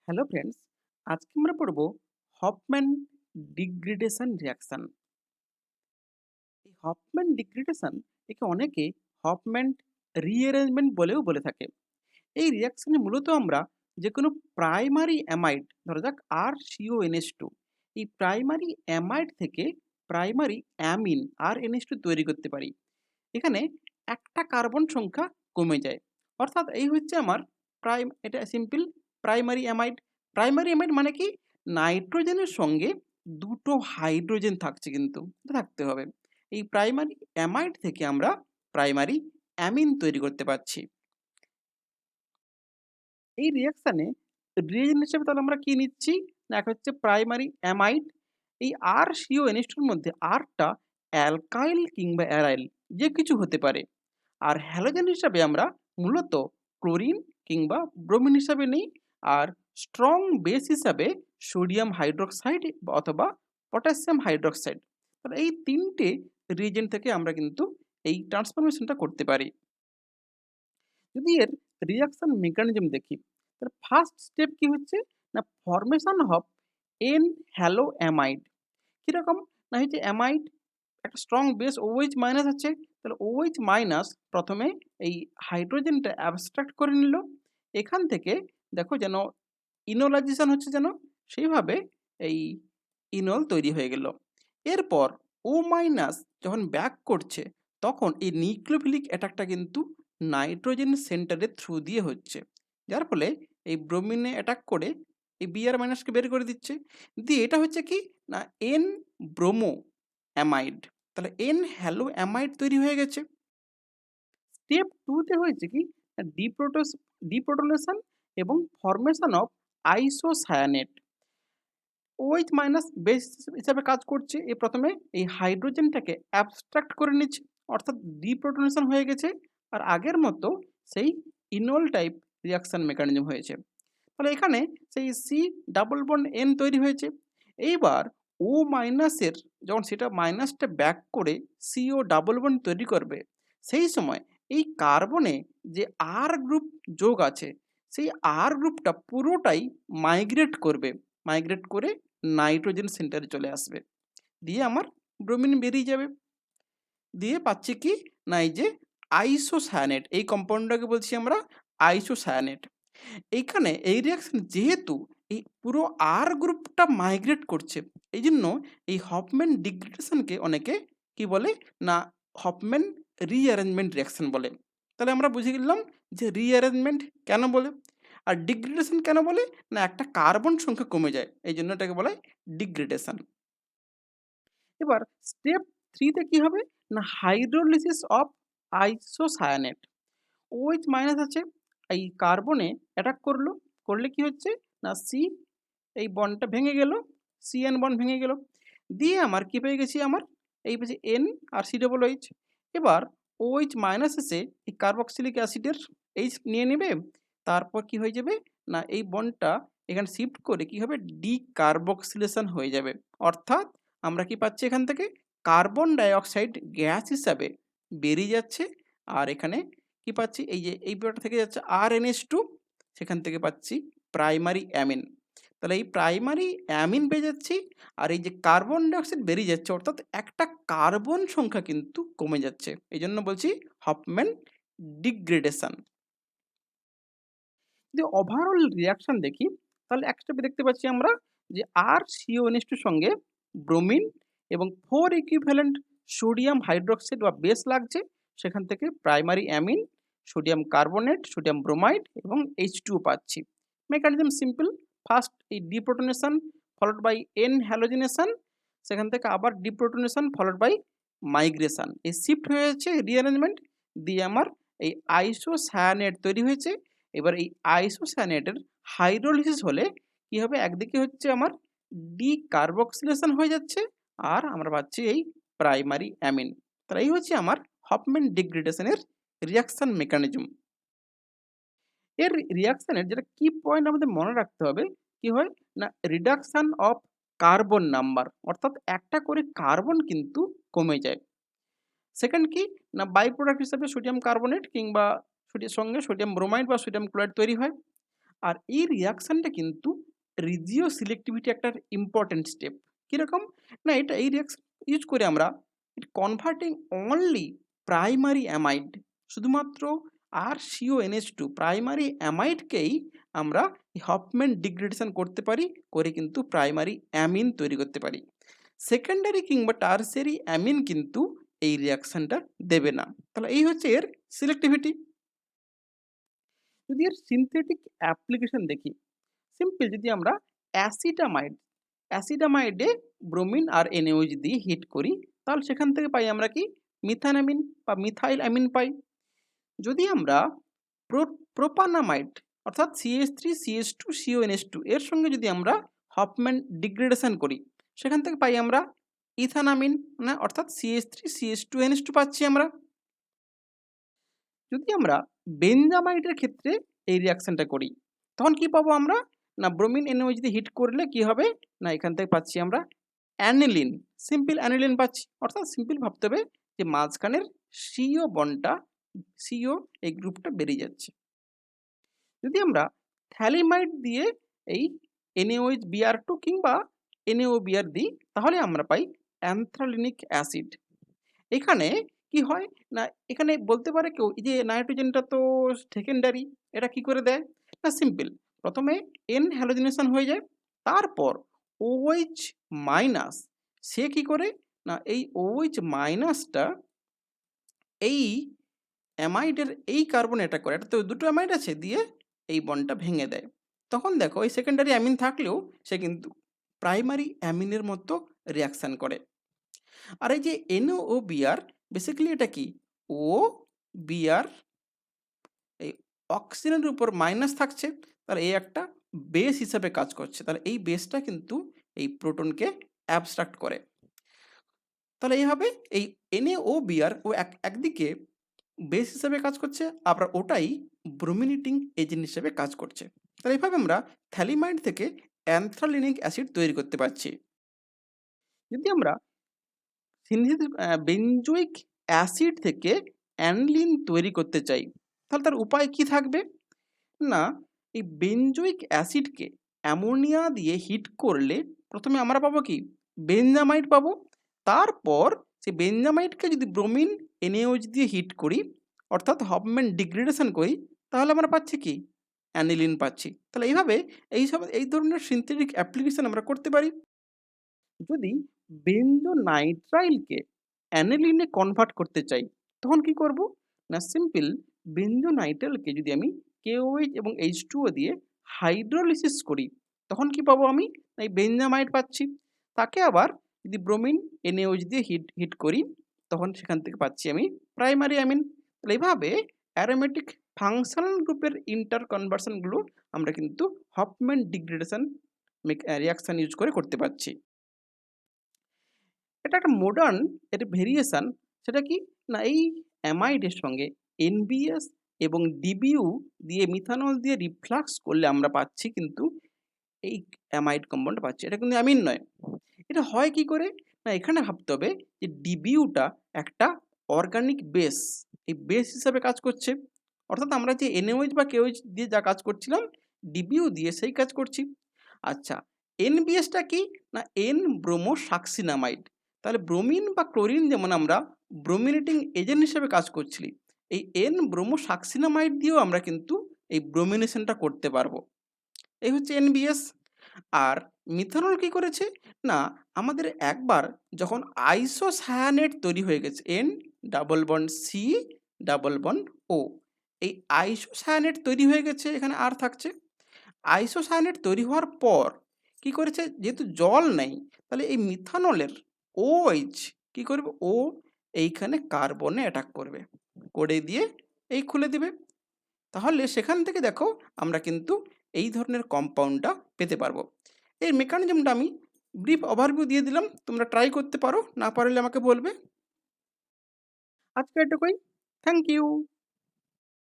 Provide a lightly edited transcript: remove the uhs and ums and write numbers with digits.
Hello friends, আজকে আমরা পড়ব হফম্যান ডিগ্রেডেশন রিঅ্যাকশন। এই হফম্যান ডিগ্রেডেশন একে অনেকে হফম্যান রিঅ্যারেঞ্জমেন্ট বলেও বলে থাকে। এই রিঅ্যাকশনে মূলত আমরা যে কোনো প্রাইমারি অ্যামাইড, ধরা যাক RCONH2, এই প্রাইমারি অ্যামাইড থেকে প্রাইমারি অ্যামিন RNH2 তৈরি করতে পারি। এখানে একটা কার্বন সংখ্যা কমে যায়, অর্থাৎ এই হচ্ছে আমার এটা simple primary amide. Primary amide মানে কি, নাইট্রোজেনের সঙ্গে দুটো হাইড্রোজেন থাকছে, কিন্তু এটা থাকতে হবে। এই প্রাইমারি অ্যামাইড থেকে আমরা প্রাইমারি অ্যামিন তৈরি করতে পারছি। এই রিঅ্যাকশানে রিয়েজেন্ট হিসেবে তাহলে আমরা কি নিচ্ছি, না একটা হচ্ছে প্রাইমারি অ্যামাইড। এই RCONH2 এর মধ্যে আরটা অ্যালকাইল কিংবা অ্যারাইল যে কিছু হতে পারে। আর হ্যালোজেন হিসাবে আমরা মূলত ক্লোরিন কিংবা ব্রোমিন হিসাবে নিই। আর স্ট্রং বেস হিসাবে সোডিয়াম হাইড্রোক্সাইড অথবা পটাশিয়াম হাইড্রোক্সাইড। তাহলে এই তিনটে রিজেন্ট থেকে আমরা কিন্তু এই ট্রান্সফরমেশনটা করতে পারি। যদি এর রিঅ্যাকশন মেকানিজম দেখি, তাহলে ফার্স্ট স্টেপ কি হচ্ছে, না formation of N hello amide. কীরকম, না হচ্ছে অ্যামাইড একটা স্ট্রং বেস OH মাইনাস আছে, তাহলে OH মাইনাস প্রথমে এই হাইড্রোজেনটা অ্যাবস্ট্রাক্ট করে নিল। এখান থেকে দেখো যেন ইনোলাইজেশন হচ্ছে, যেন সেইভাবে এই ইনল তৈরি হয়ে গেল। এরপর ও মাইনাস যখন ব্যাক করছে, তখন এই নিউক্লিওফিলিক অ্যাটাকটা কিন্তু নাইট্রোজেন সেন্টারের থ্রু দিয়ে হচ্ছে, যার ফলে এই ব্রোমিনে অ্যাটাক করে এই Br মাইনাসকে বের করে দিচ্ছে। দিয়ে এটা হচ্ছে কি, না এন ব্রোমো অ্যামাইড। তাহলে এন হ্যালো অ্যামাইড তৈরি হয়ে গেছে। স্টেপ 2 তে হয়েছে কি, না ডিপ্রোটনেশন এবং formation of isocyanate. OH minus base হিসাবে কাজ করছে। প্রথমে এই হাইড্রোজেনটাকে অ্যাবস্ট্রাক্ট করে নিচ্ছে, অর্থাৎ ডিপ্রোটনেশন হয়ে গেছে। আর আগের মতো সেই ইনল টাইপ রিঅ্যাকশন মেকানিজম হয়েছে। তাহলে এখানে সেই সি ডাবল বন্ড এন তৈরি হয়েছে। এইবার ও মাইনাসের যখন সেটা মাইনাসটা ব্যাক করে সিও ডাবল বন্ড তৈরি করবে, সেই সময় এই কার্বনে যে আর গ্রুপ যোগ আছে, সেই আর গ্রুপটা পুরোটাই মাইগ্রেট করবে। মাইগ্রেট করে নাইট্রোজেন সেন্টারে চলে আসবে, দিয়ে আমার ব্রোমিন বেরিয়ে যাবে। দিয়ে পাচ্ছি কি, না এই যে আইসোসায়ানেট, এই কম্পাউন্ডটাকে বলছি আমরা আইসোসায়ানেট। এইখানে এই রিঅ্যাকশন যেহেতু এই পুরো আর গ্রুপটা মাইগ্রেট করছে, এই জন্য এই হফম্যান ডিগ্রেডেশনকে অনেকে কি বলে, না হফম্যান রিঅ্যারেঞ্জমেন্ট রিঅ্যাকশন বলে। তাহলে আমরা বুঝে গেলাম যে রিঅ্যারেঞ্জমেন্ট কেন বলে আর ডিগ্রেডেশন কেন বলে, না একটা কার্বন সংখ্যা কমে যায়, এই জন্য এটাকে বলা হয় ডিগ্রেডেশন। এবার স্টেপ 3 তে কি হবে, না hydrolysis of isocyanate. OH minus আছে, এই কার্বনে অ্যাটাক করলো, করলে কি হচ্ছে, না সি এই বন্ডটা ভেঙে গেল, CN বন্ড ভেঙে গেল। দিয়ে আমার কি পেয়ে গেছি, আমার এই পেয়েছি N আর COOH। এবার OH মাইনাস এসে এই কার্বক্সিলিক অ্যাসিডের H নিয়ে নেবে। তারপর কি হয়ে যাবে, না এই বন্ডটা এখানে শিফট করে কি হবে, ডিকার্বক্সিলেশন হয়ে যাবে। অর্থাৎ আমরা কি পাচ্ছি, এখান থেকে কার্বন ডাইঅক্সাইড গ্যাস হিসাবে বেরিয়ে যাচ্ছে। আর এখানে কি পাচ্ছি, এই যে এই ব্যাপারটা থেকে যাচ্ছে RNH2, সেখান থেকে পাচ্ছি প্রাইমারি অ্যামিন। তাহলে এই প্রাইমারি অ্যামিন পেয়ে যাচ্ছি, আর এই যে কার্বন ডাইঅক্সাইড বেরিয়ে যাচ্ছে, অর্থাৎ একটা কার্বন সংখ্যা কিন্তু কমে যাচ্ছে। এই জন্য বলছি হফম্যান ডিগ্রেডেশন। যদি ওভারঅল রিঅ্যাকশন দেখি, তাহলে এক স্টেপে দেখতে পাচ্ছি আমরা যে RCONH2 সঙ্গে ব্রোমিন এবং 4 ইকুইভ্যালেন্ট সোডিয়াম হাইড্রোক্সাইড বা বেস লাগছে। সেখান থেকে primary amine, sodium carbonate, sodium bromide এবং H2O পাচ্ছি। Mechanism simple. ফার্স্ট এই ডিপ্রোটনেশন ফলোড বাই এন হ্যালোজিনেশন, সেখান থেকে আবার ডিপ্রোটনেশন ফলোড বাই মাইগ্রেশন, এই শিফট হয়েছে রিঅ্যারেঞ্জমেন্ট, দিয়ে আমার এই আইসোসায়ানেট তৈরি হয়েছে। এবার এই আইসোসায়ানেটের হাইড্রোলিসিস হলে কি হবে, একদিকে হচ্ছে আমার ডিকার্বক্সিলেশন হয়ে যাচ্ছে, আর আমরা পাচ্ছি এই প্রাইমারি অ্যামিন। তাহলে এই হচ্ছে আমার হফম্যান ডিগ্রেডেশনের রিঅ্যাকশন মেকানিজম। এর রিঅ্যাকশনের যেটা কি পয়েন্ট আমাদের মনে রাখতে হবে, কি হয়, না রিডাকশন অফ কার্বন নাম্বার, অর্থাৎ একটা করে কার্বন কিন্তু কমে যায়। সেকেন্ড কি, না বাই প্রোডাক্ট হিসেবে সোডিয়াম কার্বনেট কিংবা সঙ্গে সোডিয়াম ব্রোমাইড বা সোডিয়াম ক্লোরাইড তৈরি হয়। আর এই রিঅ্যাকশনটা কিন্তু রিজিও সিলেক্টিভিটি একটা ইম্পর্টেন্ট স্টেপ। কিরকম? না এটা এই রিঅ্যাকশন ইউজ করে আমরা কনভার্টিং অনলি প্রাইমারি অ্যামাইড, শুধুমাত্র RCONH2 প্রাইমারি অ্যামাইডকেই আমরা হফম্যান ডিগ্রেডেশন করতে পারি, করে কিন্তু প্রাইমারি অ্যামিন তৈরি করতে পারি। সেকেন্ডারি কিংবা টারসিয়ারি অ্যামিন কিন্তু এই রিঅ্যাকশনটা দেবে না। তাহলে এই হচ্ছে এর সিলেক্টিভিটি। যদি এর সিনথেটিক অ্যাপ্লিকেশন দেখি, সিম্পল যদি আমরা অ্যাসিটামাইডে ব্রোমিন আর NaOH দিয়ে হিট করি, তাহলে সেখান থেকে পাই আমরা কি মিথানামিন বা মিথাইল অ্যামিন পাই। যদি আমরা প্রোপানামাইড অর্থাৎ CH3CH2CONH2 এর সঙ্গে যদি আমরা হফম্যান ডিগ্রেডেশন করি, সেখান থেকে পাই আমরা ইথানামিন না অর্থাৎ CH3CH2NH2 পাচ্ছি আমরা। যদি আমরা বেনজামাইডের ক্ষেত্রে এই রিঅ্যাকশনটা করি, তখন কি পাবো আমরা? না ব্রোমিন NaOH দিয়ে হিট করলে কি হবে? না এখান থেকে পাচ্ছি আমরা অ্যানিলিন, সিম্পল অ্যানিলিন পাচ্ছি। অর্থাৎ সিম্পল ভাবতে হবে যে মাঝখানের CO বন্ডটা, CO এই গ্রুপটা বেরিয়ে যাচ্ছে। যদি আমরা থ্যালিমাইড দিয়ে এই NaOH Br2 কিংবা NaOBr দিই, তাহলে আমরা পাই অ্যানথ্রালিনিক অ্যাসিড। এখানে কি হয়? না এখানে বলতে পারে কেউ এই যে নাইট্রোজেনটা তো সেকেন্ডারি, এটা কি করে দেয়? না সিম্পল, প্রথমে N হ্যালোজেনেশন হয়ে যায়, তারপর OH মাইনাস সে কি করে? না এই OH মাইনাসটা এই অ্যামাইডের এই কার্বন এটা করে, এটা তো দুটো অ্যামাইড আছে, দিয়ে এই বন্ডটা ভেঙে দেয়। তখন দেখো এই সেকেন্ডারি অ্যামিন থাকলেও সে কিন্তু প্রাইমারি অ্যামিনের মতো রিঅ্যাকশান করে। আর এই যে NaOBr বেসিক্যালি এটা কি? OBr এই অক্সিজেনের উপর মাইনাস থাকছে, তাহলে এই একটা বেস হিসাবে কাজ করছে। তাহলে এই বেসটা কিন্তু এই প্রোটনকে অ্যাবস্ট্রাক্ট করে। তাহলে এইভাবে এই NaOBr ও একদিকে বেস হিসাবে কাজ করছে, আবার ওটাই ব্রোমিনেটিং এজেন্ট হিসেবে কাজ করছে। তাহলে এইভাবে আমরা থ্যালিমাইড থেকে অ্যানথ্রালিনিক অ্যাসিড তৈরি করতে পারছি। যদি আমরা সিনথেটিক বেনজোইক অ্যাসিড থেকে অ্যানিলিন তৈরি করতে চাই, তাহলে তার উপায় কি থাকবে? না এই বেনজোইক অ্যাসিডকে অ্যামোনিয়া দিয়ে হিট করলে প্রথমে আমরা পাবো কি? বেনজামাইড পাবো। তারপর সেই বেনজামাইডকে যদি ব্রোমিন NaOH দিয়ে হিট করি, অর্থাৎ হফম্যান ডিগ্রেডেশন করি, তাহলে আমরা পাচ্ছি কি? অ্যানিলিন পাচ্ছি। তাহলে এইভাবে এই ধরনের সিনথেটিক অ্যাপ্লিকেশন আমরা করতে পারি। যদি বেনজোনাইট্রাইলকে অ্যানিলিনে কনভার্ট করতে চাই, তখন কি করব? না সিম্পল বেনজোনাইট্রাইলকে যদি আমি KOH এবং H2O দিয়ে হাইড্রোলিসিস করি, তখন কি পাবো আমি? না এই বেনজামাইড পাচ্ছি। তাকে আবার যদি ব্রোমিন NaOH দিয়ে হিট করি, তখন সেখান থেকে পাচ্ছি আমি প্রাইমারি অ্যামিন। তাহলে এইভাবে অ্যারোমেটিক ফাংশনাল গ্রুপের ইন্টার কনভার্সনগুলো আমরা কিন্তু হফম্যান ডিগ্রেডেশন রিঅ্যাকশন ইউজ করে করতে পারছি। এটা একটা মডার্ন এর ভেরিয়েশন। সেটা কি? না এই অ্যামাইডের সঙ্গে NBS এবং DBU দিয়ে মিথানল দিয়ে রিফ্লাক্স করলে আমরা পাচ্ছি কিন্তু এই অ্যামাইড কম্পাউন্ড পাচ্ছি। এটা কিন্তু অ্যামিন নয়। এটা হয় কি করে? না এখানে ভাবতে হবে যে DBUটা একটা অর্গানিক বেস, এই বেস হিসাবে কাজ করছে। অর্থাৎ আমরা যে NaOH বা KOH দিয়ে যা কাজ করছিলাম, DBU দিয়ে সেই কাজ করছি। আচ্ছা, NBSটা কি? না N-ব্রোমোসাক্সিনামাইড। তাহলে ব্রোমিন বা ক্লোরিন যেমন আমরা ব্রোমিনেটিং এজেন্ট হিসেবে কাজ করছি, এই N-ব্রোমোসাক্সিনামাইড দিয়েও আমরা কিন্তু এই ব্রোমিনেশনটা করতে পারবো। এই হচ্ছে NBS। আর মিথানল কি করেছে? না আমাদের একবার যখন আইসোসায়ানেট তৈরি হয়ে গেছে, N double bond C double bond O, এই আইসোসায়ানেট তৈরি হয়ে গেছে, এখানে আর থাকছে। আইসোসায়ানেট তৈরি হওয়ার পর কি করেছে? যেহেতু জল নেই, তাহলে এই মিথানলের OH কি করবে? ও এইখানে কার্বনে অ্যাটাক করবে, করে দিয়ে এই খুলে দিবে। তাহলে সেখান থেকে দেখো আমরা কিন্তু এই ধরনের কম্পাউন্ডটা পেতে পারবো। এর মেকানিজমটা আমি ব্রিফ ওভারভিউ দিয়ে দিলাম, তোমরা ট্রাই করতে পারো, না পারলে আমাকে বলবে। আজকে এটুকুই। Thank you.